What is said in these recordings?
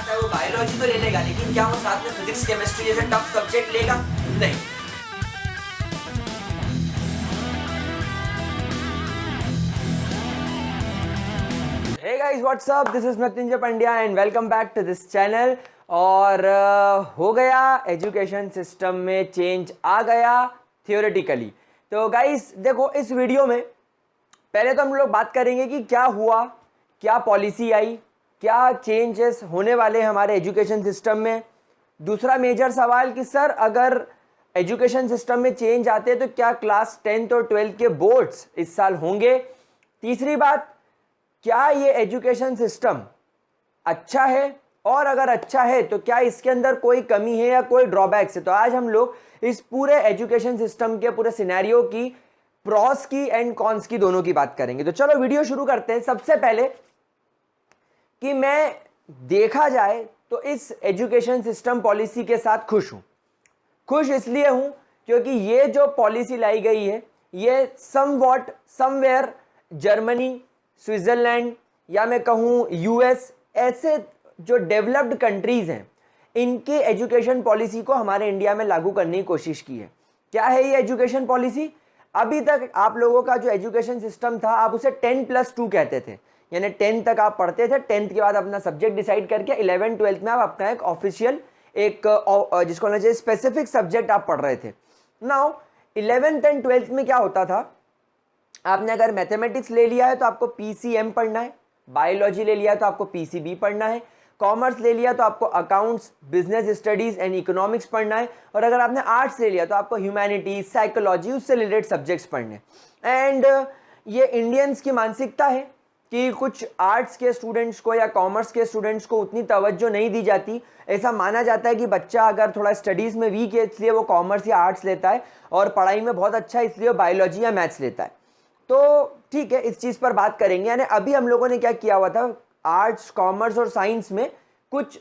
चाहता है वो बायोलॉजी तो ले लेगा, लेकिन क्या वो साथ में फिजिक्स केमिस्ट्री जैसे टफ सब्जेक्ट लेगा? नहीं। Hey guys, what's up? This is Mrityunjay Pandya and welcome back to this channel। और हो गया एजुकेशन सिस्टम में चेंज आ गया थियोरेटिकली। तो गाइस देखो, इस वीडियो में पहले तो हम लोग बात करेंगे कि क्या हुआ, क्या पॉलिसी आई, क्या चेंजेस होने वाले हमारे एजुकेशन सिस्टम में। दूसरा मेजर सवाल कि सर अगर एजुकेशन सिस्टम में चेंज आते हैं तो क्या क्लास 10th और 12th के बोर्ड्स इस साल होंगे। तीसरी बात, क्या ये एजुकेशन सिस्टम अच्छा है, और अगर अच्छा है तो क्या इसके अंदर कोई कमी है या कोई ड्रॉबैक्स है। तो आज हम लोग इस पूरे एजुकेशन सिस्टम के पूरे सिनेरियो की, प्रॉस की एंड कॉन्स की, दोनों की बात करेंगे। तो चलो वीडियो शुरू करते हैं। सबसे पहले कि मैं देखा जाए तो इस एजुकेशन सिस्टम पॉलिसी के साथ खुश हूं। खुश इसलिए हूं क्योंकि ये जो पॉलिसी लाई गई है ये समवॉट समवेयर जर्मनी, स्विट्जरलैंड या मैं कहूं यूएस, ऐसे जो डेवलप्ड कंट्रीज हैं इनके एजुकेशन पॉलिसी को हमारे इंडिया में लागू करने की कोशिश की है। क्या है ये एजुकेशन पॉलिसी? अभी तक आप लोगों का जो एजुकेशन सिस्टम था आप उसे 10+2 कहते थे, यानी 10 तक आप पढ़ते थे, 10th के बाद अपना सब्जेक्ट डिसाइड करके 11th 12th में आप अपना एक ऑफिशियल एक जिसको कहना चाहिए स्पेसिफिक सब्जेक्ट आप पढ़ रहे थे। नाउ 11th एंड 12th में क्या होता था, आपने अगर मैथमेटिक्स ले लिया है तो आपको पीसीएम पढ़ना है, बायोलॉजी ले लिया तो आपको पीसीबी पढ़ना है, कॉमर्स ले लिया तो आपको accounts, business studies and economics पढ़ना है, और अगर आपने आर्ट्स ले लिया तो आपको ह्यूमैनिटीज, साइकोलॉजी, उससे रिलेटेड सब्जेक्ट्स पढ़ने। एंड ये इंडियंस की मानसिकता है कि कुछ आर्ट्स के स्टूडेंट्स को या कॉमर्स के स्टूडेंट्स को उतनी तवज्जो नहीं दी जाती। ऐसा माना जाता है कि बच्चा अगर थोड़ा स्टडीज़ में वीक है इसलिए वो कॉमर्स या आर्ट्स लेता है, और पढ़ाई में बहुत अच्छा इसलिए वो बायोलॉजी या मैथ्स लेता है। तो ठीक है, इस चीज़ पर बात करेंगे। यानी अभी हम लोगों ने क्या किया हुआ था, आर्ट्स, कॉमर्स और साइंस में कुछ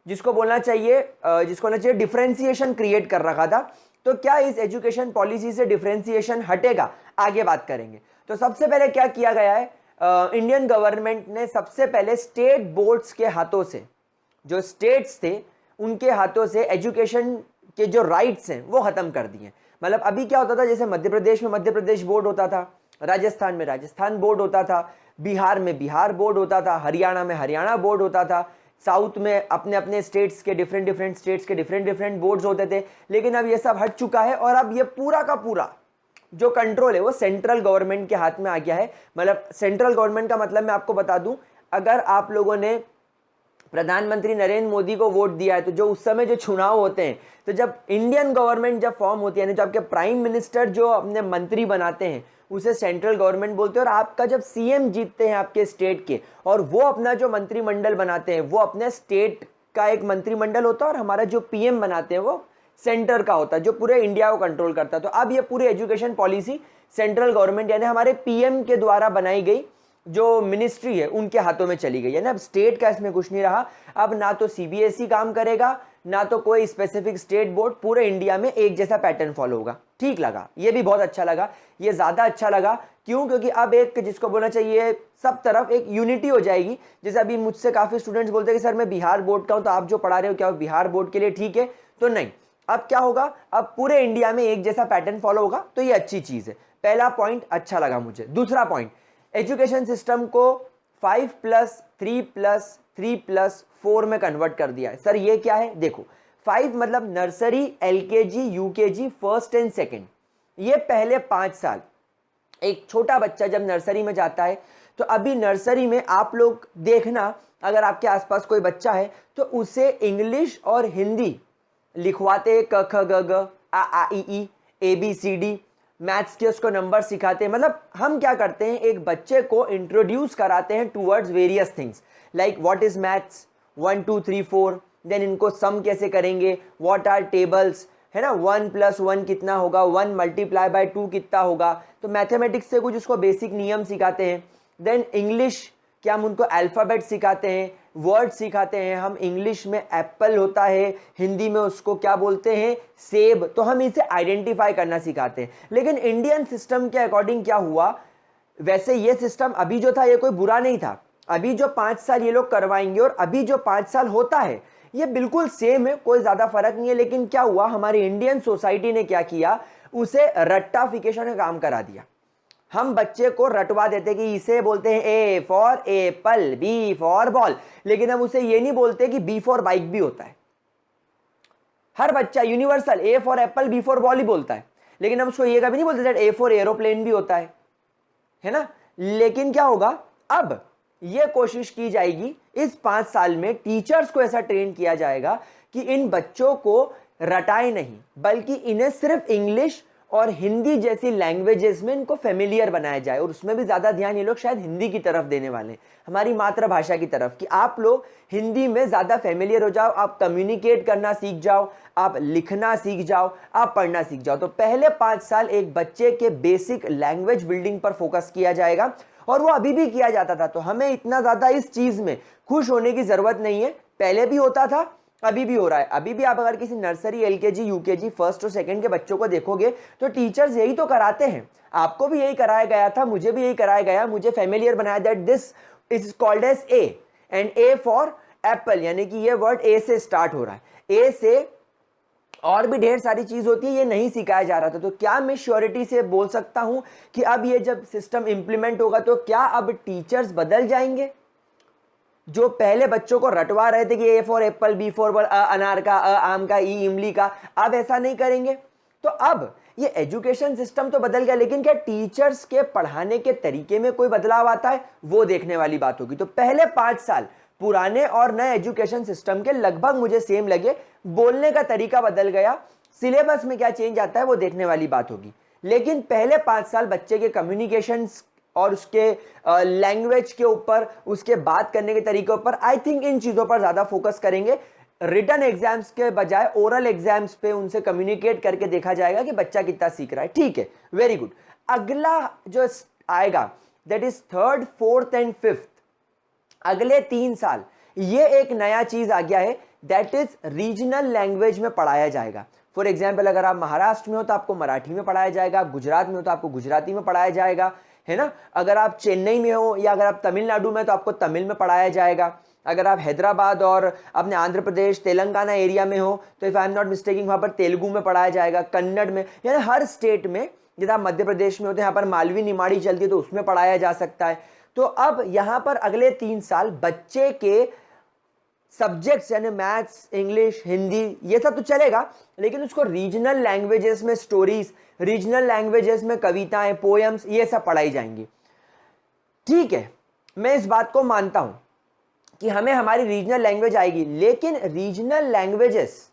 जिसको बोलना चाहिए डिफरेंशिएशन क्रिएट कर रखा था। तो क्या इस एजुकेशन पॉलिसी से डिफरेंशिएशन हटेगा, आगे बात करेंगे। तो सबसे पहले क्या किया गया है, इंडियन गवर्नमेंट ने सबसे पहले स्टेट बोर्ड्स के हाथों से, जो स्टेट्स थे उनके हाथों से एजुकेशन के जो राइट्स हैं वो खत्म कर दिए। मतलब अभी क्या होता था, जैसे मध्य प्रदेश में मध्य प्रदेश बोर्ड होता था, राजस्थान में राजस्थान बोर्ड होता था, बिहार में बिहार बोर्ड होता था, हरियाणा में हरियाणा बोर्ड होता था, साउथ में अपने अपने स्टेट्स के डिफरेंट स्टेट्स के डिफरेंट बोर्ड्स होते थे। लेकिन अब ये सब हट चुका है और अब ये पूरा का पूरा जो कंट्रोल है वो सेंट्रल गवर्नमेंट के हाथ में आ गया है। मतलब सेंट्रल गवर्नमेंट का मतलब मैं आपको बता दूं, अगर आप लोगों ने प्रधानमंत्री नरेंद्र मोदी को वोट दिया है तो जो उस समय जो चुनाव होते हैं, तो जब इंडियन गवर्नमेंट जब फॉर्म होती है, जो आपके प्राइम मिनिस्टर जो अपने मंत्री बनाते हैं उसे सेंट्रल गवर्नमेंट बोलते हैं, और आपका जब सीएम जीतते हैं आपके स्टेट के और वो अपना जो मंत्रिमंडल बनाते हैं वो अपने स्टेट का एक मंत्रिमंडल होता है, और हमारा जो पीएम बनाते हैं वो सेंटर का होता है जो पूरे इंडिया को कंट्रोल करता है। तो अब ये पूरी एजुकेशन पॉलिसी सेंट्रल गवर्नमेंट यानी हमारे पीएम के द्वारा बनाई गई जो मिनिस्ट्री है उनके हाथों में चली गई है ना। अब स्टेट का इसमें कुछ नहीं रहा। अब ना तो सीबीएसई काम करेगा, ना तो कोई स्पेसिफिक स्टेट बोर्ड, पूरे इंडिया में एक जैसा पैटर्न फॉलो होगा। ठीक लगा, ये भी बहुत अच्छा लगा, ये ज्यादा अच्छा लगा। क्यों? क्योंकि अब एक जिसको बोलना चाहिए सब तरफ एक यूनिटी हो जाएगी। जैसे अभी मुझसे काफी स्टूडेंट्स बोलते हैं कि सर मैं बिहार बोर्ड का हूं, तो आप जो पढ़ा रहे हो क्या बिहार बोर्ड के लिए ठीक है? तो नहीं, अब क्या होगा, अब पूरे इंडिया में एक जैसा पैटर्न फॉलो होगा, तो ये अच्छी चीज है। पहला पॉइंट अच्छा लगा मुझे। दूसरा पॉइंट, एजुकेशन सिस्टम को 5+3+3+4 में कन्वर्ट कर दिया है। सर ये क्या है? देखो, 5 मतलब nursery, LKG, UKG, first and second, ये पहले 5 साल। एक छोटा बच्चा जब नर्सरी में जाता है तो अभी नर्सरी में आप लोग देखना, अगर आपके आसपास कोई बच्चा है तो उसे इंग्लिश और हिंदी लिखवाते, क ख ग घ, आ आ ई ई, ABCD, मैथ्स के उसको नंबर सिखाते हैं। मतलब हम क्या करते हैं, एक बच्चे को इंट्रोड्यूस कराते हैं towards various things like what is maths, 1 2 3 4, then इनको सम कैसे करेंगे, व्हाट आर टेबल्स, है ना, 1+1 कितना होगा, 1 × 2 कितना होगा। तो मैथमेटिक्स से कुछ उसको बेसिक नियम सिखाते हैं। देन इंग्लिश क्या हम उनको अल्फ़ाबेट सिखाते हैं, वर्ड सिखाते हैं। हम इंग्लिश में एप्पल होता है, हिंदी में उसको क्या बोलते हैं, सेब, तो हम इसे आइडेंटिफाई करना सिखाते हैं। लेकिन इंडियन सिस्टम के अकॉर्डिंग क्या हुआ, वैसे ये सिस्टम अभी जो था ये कोई बुरा नहीं था, अभी जो 5 साल ये लोग करवाएंगे और अभी जो 5 साल होता है ये बिल्कुल सेम है, कोई ज़्यादा फर्क नहीं है। लेकिन क्या हुआ, हमारी इंडियन सोसाइटी ने क्या किया, उसे रट्टाफिकेशन का काम करा दिया। हम बच्चे को रटवा देते कि इसे बोलते हैं A for apple, B for ball, लेकिन हम उसे ये नहीं बोलते कि बी फॉर बाइक भी होता है। हर बच्चा universal A for apple B for ball ही बोलता है, लेकिन हम उसको ये कभी नहीं बोलते दैट ए फॉर एरोप्लेन भी होता है ना। लेकिन क्या होगा, अब ये कोशिश की जाएगी इस 5 साल में टीचर्स को ऐसा ट्रेन किया जाएगा कि इन बच्चों को रटाए नहीं, बल्कि इन्हें सिर्फ इंग्लिश और हिंदी जैसी लैंग्वेजेस में इनको फेमिलियर बनाया जाए। और उसमें भी ज़्यादा ध्यान ये लोग शायद हिंदी की तरफ देने वाले हैं, हमारी मातृभाषा की तरफ, कि आप लोग हिंदी में ज़्यादा फेमिलियर हो जाओ, आप कम्युनिकेट करना सीख जाओ, आप लिखना सीख जाओ, आप पढ़ना सीख जाओ। तो पहले 5 साल एक बच्चे के बेसिक लैंग्वेज बिल्डिंग पर फोकस किया जाएगा, और वो अभी भी किया जाता था। तो हमें इतना ज़्यादा इस चीज़ में खुश होने की ज़रूरत नहीं है, पहले भी होता था, अभी भी हो रहा है। अभी भी आप अगर किसी नर्सरी, एलकेजी, यूकेजी, फर्स्ट और सेकंड के बच्चों को देखोगे तो टीचर्स यही तो कराते हैं। आपको भी यही कराया गया था, मुझे भी यही कराया गया, मुझे फेमिलियर बनाया that this is called as A and A for apple, यानी कि ये वर्ड ए से स्टार्ट हो रहा है। ए से और भी ढेर सारी चीज होती है, ये नहीं सिखाया जा रहा था। तो क्या मैं श्योरिटी से बोल सकता हूं कि अब ये जब सिस्टम इंप्लीमेंट होगा तो क्या अब टीचर्स बदल जाएंगे? जो पहले बच्चों को रटवा रहे थे कि A for apple, B for ball, अ अनार का, अ आम का, ई इमली का, अब ऐसा नहीं करेंगे। तो अब ये एजुकेशन सिस्टम तो बदल गया, लेकिन क्या टीचर्स के पढ़ाने के तरीके में कोई बदलाव आता है, वो देखने वाली बात होगी। तो पहले 5 साल पुराने और नए एजुकेशन सिस्टम के लगभग मुझे सेम लगे, बोलने का तरीका बदल गया, सिलेबस में क्या चेंज आता है वो देखने वाली बात होगी। लेकिन पहले 5 साल बच्चे के कम्युनिकेशन और उसके लैंग्वेज के ऊपर, उसके बात करने के तरीके ऊपर, आई थिंक इन चीज़ों पर ज़्यादा फोकस करेंगे। रिटन एग्जाम्स के बजाय ओरल एग्जाम्स पे उनसे कम्युनिकेट करके देखा जाएगा कि बच्चा कितना सीख रहा है। ठीक है, वेरी गुड। अगला जो आएगा that is 3rd, 4th and 5th, अगले 3 साल ये एक नया चीज आ गया है, दैट इज रीजनल लैंग्वेज में पढ़ाया जाएगा। फॉर एग्जाम्पल, अगर आप महाराष्ट्र में हो तो आपको मराठी में पढ़ाया जाएगा, आप गुजरात में हो तो आपको गुजराती में पढ़ाया जाएगा, है ना। अगर आप चेन्नई में हो या अगर आप तमिलनाडु में तो आपको तमिल में पढ़ाया जाएगा। अगर आप हैदराबाद और अपने आंध्र प्रदेश, तेलंगाना एरिया में हो तो if I am not mistaking वहां पर तेलुगु में पढ़ाया जाएगा, कन्नड़ में, यानी हर स्टेट में। जैसे आप मध्य प्रदेश में होते हैं, यहाँ पर मालवी निमाड़ी चलती है तो उसमें पढ़ाया जा सकता है। तो अब यहाँ पर अगले 3 साल बच्चे के सब्जेक्ट्स यानी मैथ्स, इंग्लिश, हिंदी, ये सब तो चलेगा, लेकिन उसको रीजनल लैंग्वेजेस में स्टोरीज, रीजनल लैंग्वेजेस में कविताएं, पोएम्स, ये सब पढ़ाई जाएंगी। ठीक है, मैं इस बात को मानता हूं कि हमें हमारी रीजनल लैंग्वेज आएगी, लेकिन रीजनल लैंग्वेजेस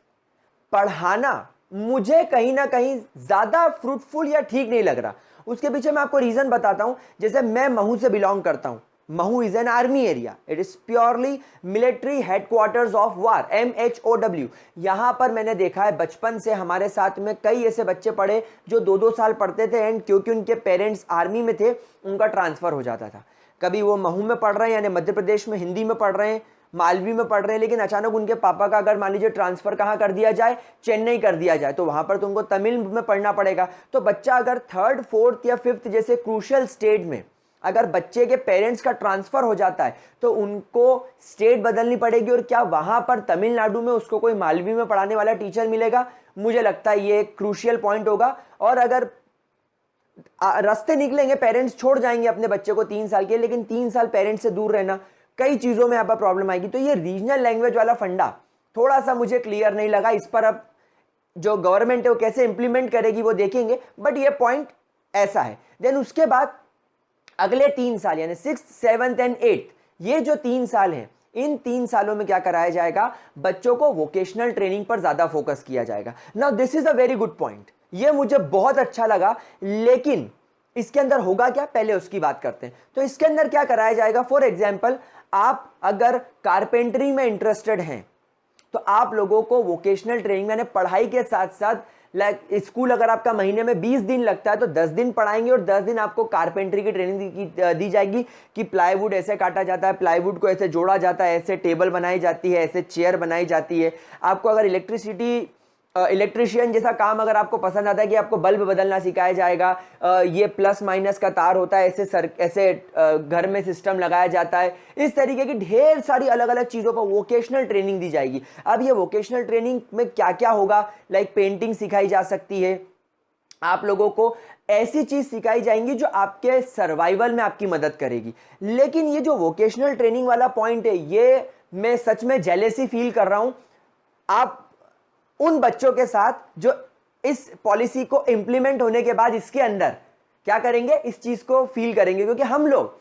पढ़ाना मुझे कहीं ना कहीं ज्यादा फ्रूटफुल या ठीक नहीं लग रहा। उसके पीछे मैं आपको रीजन बताता हूं। जैसे मैं महू से बिलोंग करता हूं, Mhow is an army area, it is purely military headquarters of war, MHOW। यहां पर मैंने देखा है, बचपन से हमारे साथ में कई ऐसे बच्चे पढ़े जो 2-2 साल पढ़ते थे, एंड क्योंकि उनके पेरेंट्स आर्मी में थे उनका ट्रांसफर हो जाता था। कभी वो महू में पढ़ रहे हैं यानी मध्य प्रदेश में हिंदी में पढ़ रहे हैं, मालवी में पढ़ रहे हैं, लेकिन अचानक उनके पापा का अगर मान लीजिए ट्रांसफर कहाँ कर दिया जाए, चेन्नई कर दिया जाए, तो वहां पर तो उनको तमिल में पढ़ना पड़ेगा। तो बच्चा अगर 3rd, 4th या 5th जैसे क्रूशियल स्टेज में अगर बच्चे के पेरेंट्स का ट्रांसफर हो जाता है तो उनको स्टेट बदलनी पड़ेगी, और क्या वहां पर तमिलनाडु में उसको कोई मालवी में पढ़ाने वाला टीचर मिलेगा? मुझे लगता है ये क्रूशियल पॉइंट होगा। और अगर रास्ते निकलेंगे, पेरेंट्स छोड़ जाएंगे अपने बच्चे को 3 साल के, लेकिन 3 साल पेरेंट्स से दूर रहना, कई चीजों में यहाँ पर प्रॉब्लम आएगी। तो ये रीजनल लैंग्वेज वाला फंडा थोड़ा सा मुझे क्लियर नहीं लगा। इस पर अब जो गवर्नमेंट है वो कैसे इंप्लीमेंट करेगी वो देखेंगे, बट ये पॉइंट ऐसा है। देन उसके बाद अगले 3 साल यानी 6th, 7th एंड 8th, ये जो 3 साल हैं, इन 3 सालों में क्या कराया जाएगा? बच्चों को वोकेशनल ट्रेनिंग पर ज्यादा फोकस किया जाएगा। Now this is a very good point, ये मुझे बहुत अच्छा लगा, लेकिन इसके अंदर होगा क्या, पहले उसकी बात करते हैं। तो इसके अंदर क्या कराया जाएगा? फॉर एग्जाम्पल, आप अगर कारपेंटरी में इंटरेस्टेड हैं तो आप लोगों को वोकेशनल ट्रेनिंग यानी पढ़ाई के साथ साथ, लाइक स्कूल अगर आपका महीने में 20 दिन लगता है तो 10 दिन पढ़ाएंगे और 10 दिन आपको कारपेंटरी की ट्रेनिंग दी जाएगी कि प्लाईवुड ऐसे काटा जाता है, प्लाईवुड को ऐसे जोड़ा जाता है, ऐसे टेबल बनाई जाती है, ऐसे चेयर बनाई जाती है। आपको अगर इलेक्ट्रिसिटी इलेक्ट्रिशियन जैसा काम अगर आपको पसंद आता है कि आपको बल्ब बदलना सिखाया जाएगा, ये प्लस माइनस का तार होता है, ऐसे घर में सिस्टम लगाया जाता है, इस तरीके की ढेर सारी अलग अलग चीज़ों पर वोकेशनल ट्रेनिंग दी जाएगी। अब ये वोकेशनल ट्रेनिंग में क्या क्या होगा, लाइक पेंटिंग सिखाई जा सकती है, आप लोगों को ऐसी चीज सिखाई जाएंगी जो आपके सर्वाइवल में आपकी मदद करेगी। लेकिन ये जो वोकेशनल ट्रेनिंग वाला पॉइंट है, ये मैं सच में जेलेसी फील कर रहा हूं आप उन बच्चों के साथ जो इस पॉलिसी को इंप्लीमेंट होने के बाद इसके अंदर क्या करेंगे, इस चीज को फील करेंगे। क्योंकि हम लोग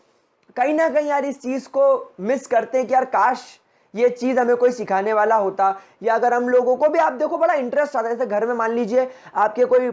कहीं ना कहीं यार इस चीज को मिस करते हैं कि यार काश ये चीज हमें कोई सिखाने वाला होता, या अगर हम लोगों को भी, आप देखो बड़ा इंटरेस्ट आता है। जैसे घर में मान लीजिए आपके कोई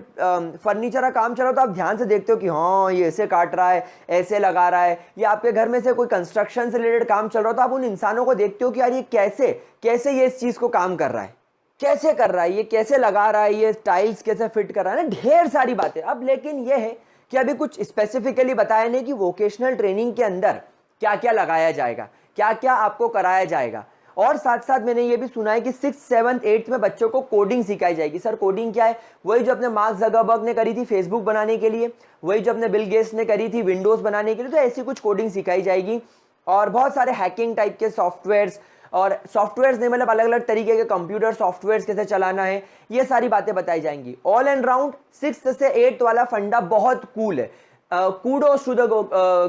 फर्नीचर का काम चल रहा हो तो आप ध्यान से देखते हो कि हाँ ये ऐसे काट रहा है, ऐसे लगा रहा है, या आपके घर में से कोई कंस्ट्रक्शन से रिलेटेड काम चल रहा हो तो आप उन इंसानों को देखते हो कि यार ये कैसे कैसे ये इस चीज को काम कर रहा है, कैसे कर रहा है, ये कैसे लगा रहा है, ये टाइल्स कैसे फिट कर रहा है ना, ढेर सारी बातें। अब लेकिन ये है कि अभी कुछ स्पेसिफिकली बताया नहीं कि वोकेशनल ट्रेनिंग के अंदर क्या क्या लगाया जाएगा, क्या क्या आपको कराया जाएगा। और साथ साथ मैंने ये भी सुना है कि 6th 7th 8th में बच्चों को कोडिंग सिखाई जाएगी। सर कोडिंग क्या है? वही जो अपने मार्क ज़करबर्ग ने करी थी फेसबुक बनाने के लिए, वही जो अपने बिल गेट्स ने करी थी विंडोज़ बनाने के लिए, तो ऐसी कुछ कोडिंग सिखाई जाएगी। और बहुत सारे हैकिंग टाइप के सॉफ्टवेयर्स, और सॉफ्टवेयर्स नहीं मतलब अलग अलग तरीके के कंप्यूटर सॉफ्टवेयर्स कैसे चलाना है, ये सारी बातें बताई जाएंगी। ऑल एंड राउंड 6th से 8th वाला फंडा बहुत कूल है। कूडोस टू द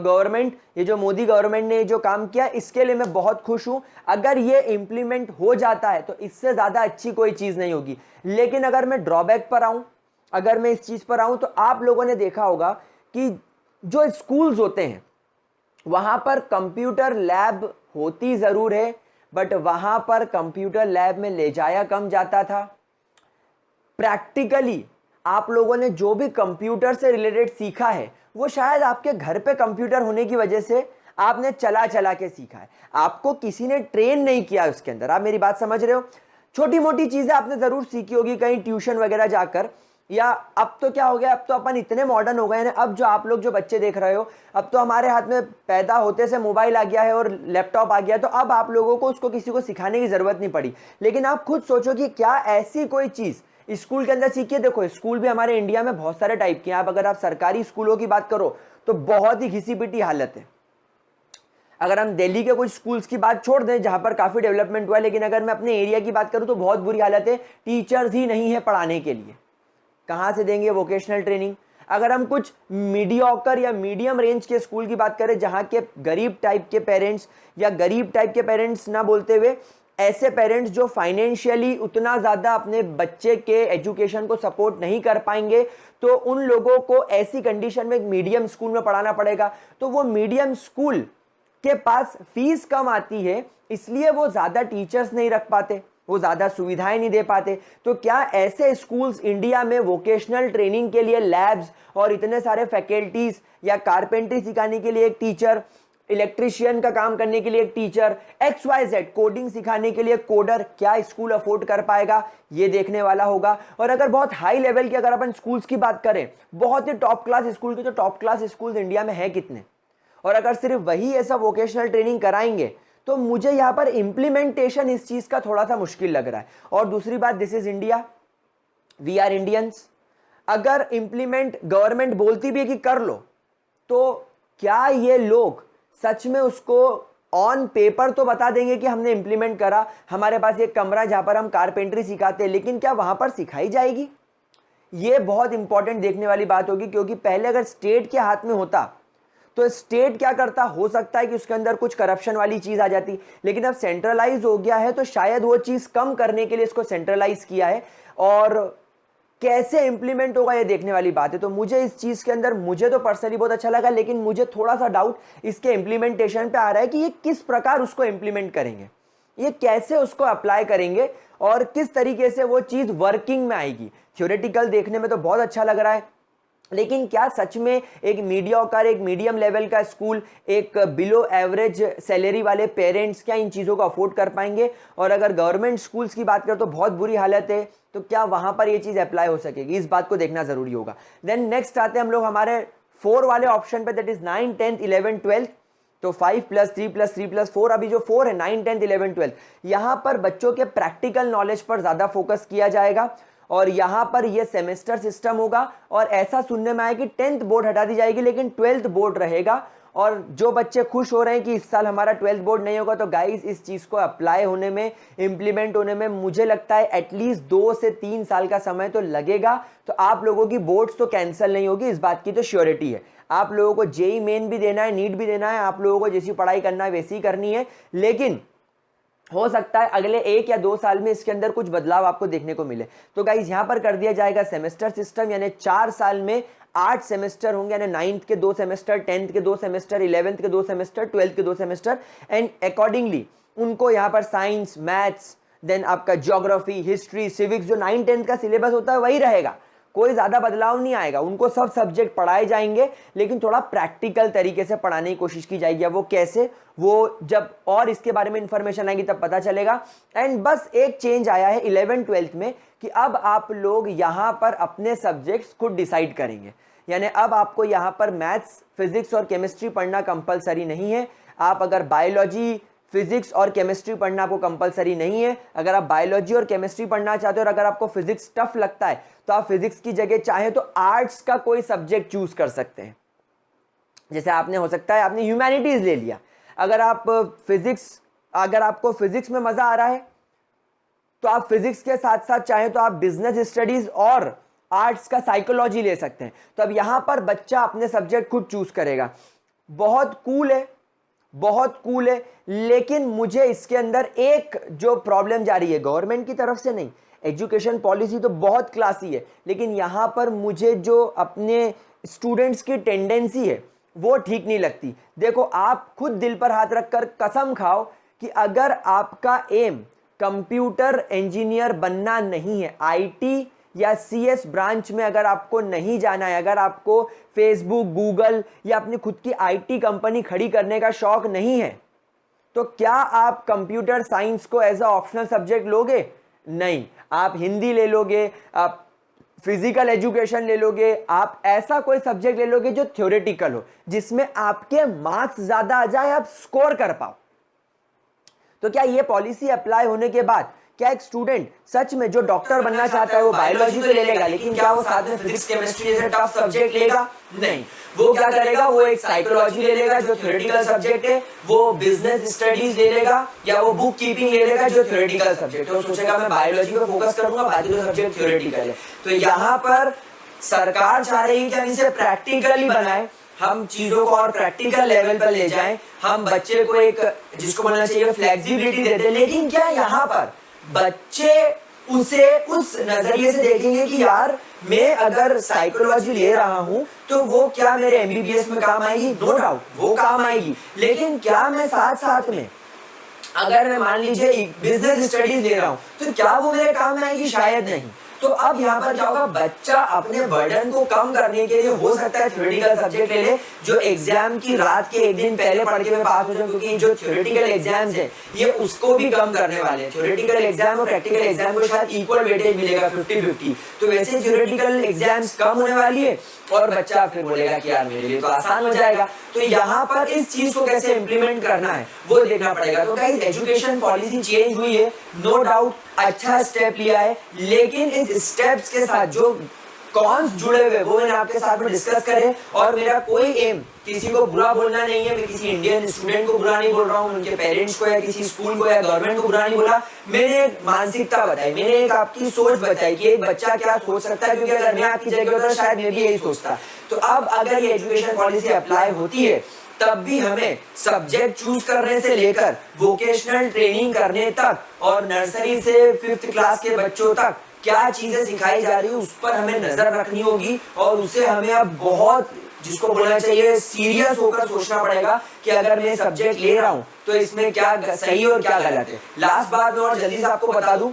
गवर्नमेंट, ये जो मोदी गवर्नमेंट ने जो काम किया इसके लिए मैं बहुत खुश हूं। अगर ये इंप्लीमेंट हो जाता है तो इससे ज्यादा अच्छी कोई चीज नहीं होगी। लेकिन अगर मैं ड्रॉबैक पर आऊं, अगर मैं इस चीज पर आऊं, तो आप लोगों ने देखा होगा कि जो स्कूल्स होते हैं वहां पर कंप्यूटर लैब होती जरूर है, बट वहां पर कंप्यूटर लैब में ले जाया कम जाता था। प्रैक्टिकली आप लोगों ने जो भी कंप्यूटर से रिलेटेड सीखा है वो शायद आपके घर पे कंप्यूटर होने की वजह से आपने चला चला के सीखा है, आपको किसी ने ट्रेन नहीं किया उसके अंदर। आप मेरी बात समझ रहे हो? छोटी मोटी चीजें आपने जरूर सीखी होगी कहीं ट्यूशन वगैरह जाकर, या अब तो क्या हो गया, अब तो अपन इतने मॉडर्न हो गए हैं। अब जो आप लोग जो बच्चे देख रहे हो, अब तो हमारे हाथ में पैदा होते से मोबाइल आ गया है और लैपटॉप आ गया है, तो अब आप लोगों को उसको किसी को सिखाने की जरूरत नहीं पड़ी। लेकिन आप खुद सोचो कि क्या ऐसी कोई चीज स्कूल के अंदर सीखिए। देखो स्कूल भी हमारे इंडिया में बहुत सारे टाइप के हैं। अगर आप सरकारी स्कूलों की बात करो तो बहुत ही घिसी पिटी हालत है। अगर हम दिल्ली के कुछ स्कूल्स की बात छोड़ दें जहां पर काफी डेवलपमेंट हुआ है, लेकिन अगर मैं अपने एरिया की बात करूं तो बहुत बुरी हालत है। टीचर्स ही नहीं है पढ़ाने के लिए, कहां से देंगे वोकेशनल ट्रेनिंग? अगर हम कुछ मीडियोकर या मीडियम रेंज के स्कूल की बात करें जहां के गरीब टाइप के पेरेंट्स, या गरीब टाइप के पेरेंट्स ना बोलते हुए ऐसे पेरेंट्स जो फाइनेंशियली उतना ज़्यादा अपने बच्चे के एजुकेशन को सपोर्ट नहीं कर पाएंगे, तो उन लोगों को ऐसी कंडीशन में मीडियम स्कूल में पढ़ाना पड़ेगा। तो वो मीडियम स्कूल के पास फीस कम आती है, इसलिए वो ज़्यादा टीचर्स नहीं रख पाते, वो ज़्यादा सुविधाएं नहीं दे पाते। तो क्या ऐसे स्कूल्स इंडिया में वोकेशनल ट्रेनिंग के लिए लैब्स और इतने सारे फैकल्टीज, या कारपेंट्री सिखाने के लिए एक टीचर, इलेक्ट्रिशियन का काम करने के लिए एक टीचर, XYZ कोडिंग सिखाने के लिए कोडर, क्या स्कूल अफोर्ड कर पाएगा? ये देखने वाला होगा। और अगर बहुत हाई लेवल की अगर अपन स्कूल्स की बात करें, बहुत ही टॉप क्लास स्कूल की, तो टॉप क्लास स्कूल्स इंडिया में है कितने? और अगर सिर्फ वही ऐसा वोकेशनल ट्रेनिंग कराएंगे तो मुझे यहां पर इंप्लीमेंटेशन इस चीज का थोड़ा सा मुश्किल लग रहा है। और दूसरी बात, this is India, we are Indians. अगर इंप्लीमेंट गवर्नमेंट बोलती भी है कि कर लो, तो क्या ये लोग सच में उसको ऑन पेपर तो बता देंगे कि हमने इंप्लीमेंट करा, हमारे पास एक कमरा जहां पर हम कारपेंट्री सिखाते हैं, लेकिन क्या वहां पर सिखाई जाएगी? ये बहुत इंपॉर्टेंट देखने वाली बात होगी। क्योंकि पहले अगर स्टेट के हाथ में होता तो स्टेट क्या करता, हो सकता है कि उसके अंदर कुछ करप्शन वाली चीज आ जाती, लेकिन अब सेंट्रलाइज हो गया है तो शायद वो चीज कम करने के लिए इसको सेंट्रलाइज किया है। और कैसे इंप्लीमेंट होगा ये देखने वाली बात है। तो मुझे इस चीज के अंदर, मुझे तो पर्सनली बहुत अच्छा लगा, लेकिन मुझे थोड़ा सा डाउट इसके इंप्लीमेंटेशन पे आ रहा है कि ये किस प्रकार उसको इंप्लीमेंट करेंगे, ये कैसे उसको अप्लाई करेंगे, और किस तरीके से वो चीज वर्किंग में आएगी। थ्योरेटिकल देखने में तो बहुत अच्छा लग रहा है, लेकिन क्या सच में एक मीडियोकर, एक मीडियम लेवल का स्कूल, एक बिलो एवरेज सैलरी वाले पेरेंट्स क्या इन चीज़ों को अफोर्ड कर पाएंगे? और अगर गवर्नमेंट स्कूल्स की बात करें तो बहुत बुरी हालत है, तो क्या वहां पर ये चीज़ अप्लाई हो सकेगी? इस बात को देखना जरूरी होगा। देन नेक्स्ट आते हैं हम लोग हमारे 4 वाले ऑप्शन पे, दैट इज 9, 10, 11, 12। तो 5 + 3 + 3 + 4, अभी जो 4 है 9, 10, 11, 12, यहां पर बच्चों के प्रैक्टिकल नॉलेज पर ज्यादा फोकस किया जाएगा। और यहाँ पर ये सेमेस्टर सिस्टम होगा और ऐसा सुनने में आया कि 10th बोर्ड हटा दी जाएगी लेकिन 12th बोर्ड रहेगा। और जो बच्चे खुश हो रहे हैं कि इस साल हमारा 12th बोर्ड नहीं होगा, तो गाइस इस चीज़ को अप्लाई होने में, इम्प्लीमेंट होने में मुझे लगता है एटलीस्ट 2 से 3 साल का समय तो लगेगा। तो आप लोगों की बोर्ड्स तो कैंसिल नहीं होगी, इस बात की तो श्योरिटी है। आप लोगों को जेई मेन भी देना है, नीट भी देना है, आप लोगों को जैसी पढ़ाई करना है वैसी करनी है, लेकिन हो सकता है अगले 1 या 2 साल में इसके अंदर कुछ बदलाव आपको देखने को मिले। तो गाइज यहां पर कर दिया जाएगा सेमेस्टर सिस्टम, यानी 4 साल में 8 सेमेस्टर होंगे, यानी 9th के 2 सेमेस्टर, 10th के 2 सेमेस्टर, 11th के 2 सेमेस्टर, 12th के 2 सेमेस्टर, एंड अकॉर्डिंगली उनको यहाँ पर साइंस, मैथ्स, देन आपका ज्योग्राफी, हिस्ट्री, सिविक्स, जो 9, 10th का सिलेबस होता है वही रहेगा, कोई ज्यादा बदलाव नहीं आएगा। उनको सब सब्जेक्ट पढ़ाए जाएंगे लेकिन थोड़ा प्रैक्टिकल तरीके से पढ़ाने की कोशिश की जाएगी। वो कैसे, वो जब और इसके बारे में इंफॉर्मेशन आएगी तब पता चलेगा। एंड बस एक चेंज आया है 11th 12th में कि अब आप लोग यहाँ पर अपने सब्जेक्ट्स खुद डिसाइड करेंगे, यानी अब आपको यहाँ पर मैथ्स, फिजिक्स और केमिस्ट्री पढ़ना कंपलसरी नहीं है। आप अगर बायोलॉजी, फिजिक्स और केमिस्ट्री पढ़ना आपको कंपलसरी नहीं है। अगर आप बायोलॉजी और केमिस्ट्री पढ़ना चाहते हो और अगर आपको फिजिक्स टफ लगता है तो आप फिजिक्स की जगह चाहे तो आर्ट्स का कोई सब्जेक्ट चूज कर सकते हैं। जैसे आपने, हो सकता है आपने ह्यूमैनिटीज ले लिया, अगर आपको फिजिक्स में मजा आ रहा है तो आप फिजिक्स के साथ साथ चाहे तो आप बिजनेस स्टडीज और आर्ट्स का साइकोलॉजी ले सकते हैं। तो अब यहां पर बच्चा अपने सब्जेक्ट खुद चूज करेगा। बहुत कूल है, बहुत कूल है, लेकिन मुझे इसके अंदर एक जो प्रॉब्लम जा रही है, गवर्नमेंट की तरफ से नहीं, एजुकेशन पॉलिसी तो बहुत क्लासी है, लेकिन यहां पर मुझे जो अपने स्टूडेंट्स की टेंडेंसी है वो ठीक नहीं लगती। देखो, आप खुद दिल पर हाथ रखकर कसम खाओ कि अगर आपका एम कंप्यूटर इंजीनियर बनना नहीं है, आईटी या सीएस ब्रांच में अगर आपको नहीं जाना है, अगर आपको फेसबुक, गूगल या अपनी खुद की आईटी कंपनी खड़ी करने का शौक नहीं है, तो क्या आप कंप्यूटर साइंस को एज अ ऑप्शनल सब्जेक्ट लोगे? नहीं, आप हिंदी ले लोगे, आप फिजिकल एजुकेशन ले लोगे, आप ऐसा कोई सब्जेक्ट ले लोगे जो थ्योरेटिकल हो, जिसमें आपके मार्क्स ज्यादा आ जाए, आप स्कोर कर पाओ। तो क्या ये पॉलिसी अप्लाई होने के बाद क्या एक स्टूडेंट सच में जो डॉक्टर बनना चाहता है वो बायोलॉजी तो ले लेगा, लेकिन क्या वो साथ में फिजिक्स, केमिस्ट्री जैसे टफ सब्जेक्ट लेगा? नहीं, वो क्या करेगा, वो एक साइकोलॉजी ले लेगा जो थ्योरेटिकल सब्जेक्ट है, वो बिजनेस स्टडीज ले लेगा या वो बुक कीपिंग ले लेगा जो थ्योरेटिकल सब्जेक्ट है। वो सोचेगा मैं बायोलॉजी पे फोकस करूंगा, बाकी तो सब्जेक्ट थ्योरेटिकल है। तो यहाँ पर सरकार चाह रही है कि हम इसे प्रैक्टिकली बनाए, हम चीजों को और प्रैक्टिकल लेवल पर ले जाएं, हम बच्चे को एक, जिसको बोलना चाहिए, फ्लेक्सिबिलिटी दे दें। लेकिन क्या यहाँ पर बच्चे उसे उस नजरिए से देखेंगे कि यार मैं अगर साइकोलॉजी ले रहा हूं तो वो क्या मेरे एमबीबीएस में काम आएगी? नो डाउट वो काम आएगी, लेकिन क्या मैं साथ साथ में अगर मैं मान लीजिए बिजनेस स्टडीज ले रहा हूं तो क्या वो मेरे काम में आएगी? शायद नहीं। तो अब यहाँ पर क्या होगा, बच्चा अपने बर्डन को कम करने के लिए हो सकता है थ्योरेटिकल सब्जेक्ट ले ले जो एग्जाम की रात के एक दिन पहले पढ़ के मैं पास हो जाऊं, क्योंकि जो थ्योरेटिकल एग्जाम्स है ये उसको भी कम करने वाले हैं। थ्योरेटिकल एग्जाम और प्रैक्टिकल एग्जाम को शायद इक्वल वेटेज मिलेगा 50-50, तो वैसे थ्योरेटिकल एग्जाम्स कम होने वाली है और बच्चा फिर बोलेगा कि यार मेरे लिए तो आसान हो जाएगा। तो यहाँ पर इस चीज को कैसे इंप्लीमेंट करना है वो देखना पड़ेगा। तो गाइस, एजुकेशन पॉलिसी चेंज हुई है, नो डाउट अच्छा स्टेप लिया है, लेकिन इस स्टेप्स के साथ जो कॉन्स जुड़े हुए वो मैंने आपके साथ में डिस्कस करे। और मेरा कोई एम किसी को बुरा बोलना नहीं है, मैं किसी इंडियन स्टूडेंट को बुरा नहीं बोल रहा हूँ, उनके पेरेंट्स को या किसी स्कूल को या गवर्नमेंट को बुरा नहीं बोला। मैंने एक मानसिकता बताई, मैंने एक आपकी सोच बताई कि एक बच्चा क्या सोच सकता है, क्योंकि अगर मैं आपकी जगह होता शायद मैं भी यही सोचता। तो अब अगर ये एजुकेशन पॉलिसी अप्लाई होती है तब भी हमें सब्जेक्ट चूज करने से लेकर वोकेशनल ट्रेनिंग करने तक और नर्सरी से 5th क्लास के बच्चों तक क्या चीजें सिखाई जा रही है उस पर हमें नजर रखनी होगी। और उसे हमें अब बहुत, जिसको बोलना चाहिए, सीरियस होकर सोचना पड़ेगा कि अगर मैं सब्जेक्ट ले रहा हूं तो इसमें क्या सही और क्या गलत है। लास्ट बात और जल्दी से आपको बता दूं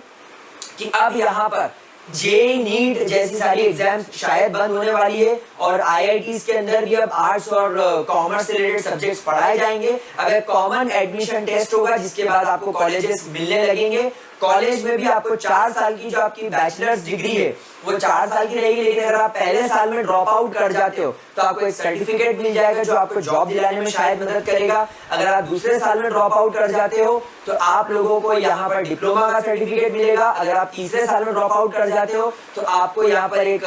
कि अब यहाँ पर जेई, नीट जैसी सारी एग्जाम्स शायद बंद होने वाली है और आईआईटीज के अंदर भी अब आर्ट्स और कॉमर्स से रिलेटेड सब्जेक्ट्स पढ़ाए जाएंगे। अब एक कॉमन एडमिशन टेस्ट होगा जिसके बाद आपको कॉलेजेस मिलने लगेंगे। कॉलेज में भी आपको 4 साल की जो आपकी बैचलर्स डिग्री है वो 4 साल की रहेगी, लेकिन अगर आप पहले साल में ड्रॉप आउट कर जाते हो तो आपको एक सर्टिफिकेट मिल जाएगा जो आपको जॉब दिलाने में शायद मदद करेगा। अगर आप दूसरे साल में ड्रॉप आउट कर जाते हो तो आप लोगों को यहाँ पर डिप्लोमा का सर्टिफिकेट मिलेगा। अगर आप तीसरे साल में ड्रॉप आउट कर जाते हो तो आपको यहाँ पर एक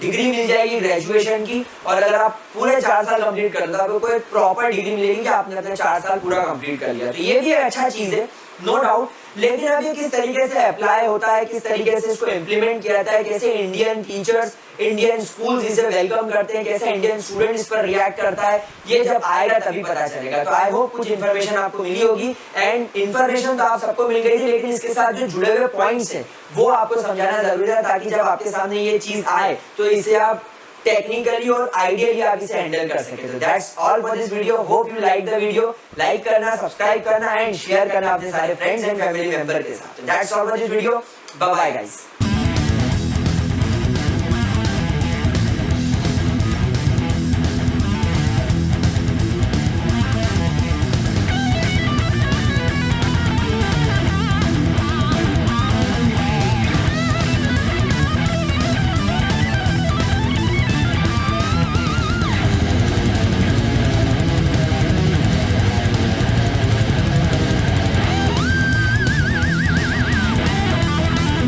डिग्री मिल जाएगी ग्रेजुएशन की। और अगर आप पूरे 4 साल कंप्लीट कर दो तो आपको एक प्रॉपर डिग्री मिलेगी कि आपने अपने 4 साल पूरा कंप्लीट कर लिया। तो ये भी एक अच्छा चीज है, नो डाउट। लेकिन अभी किस तरीके से अप्लाई होता है, किस तरीके से इसको इम्प्लीमेंट किया जाता है, कैसे इंडियन टीचर्स, इंडियन स्कूल्स इसे वेलकम करते हैं, कैसे इंडियन स्टूडेंट इस पर रिएक्ट करता है, ये जब आएगा तभी पता चलेगा। तो आई होप कुछ इन्फॉर्मेशन आपको मिली होगी। एंड इन्फॉर्मेशन तो आप सबको मिल गई थी, लेकिन इसके साथ जो जुड़े हुए पॉइंट्स हैं वो आपको समझाना जरूरी है, ताकि जब आपके सामने ये चीज आए तो इसे आप टेक्निकली और आइडियली आप इसे हैंडल कर सके। तो that's all for this video. Hope you like the video. Like करना, सब्सक्राइब करना एंड शेयर करना अपने सारे फ्रेंड्स एंड फैमिली मेंबर के साथ। That's all for this video. Bye bye guys.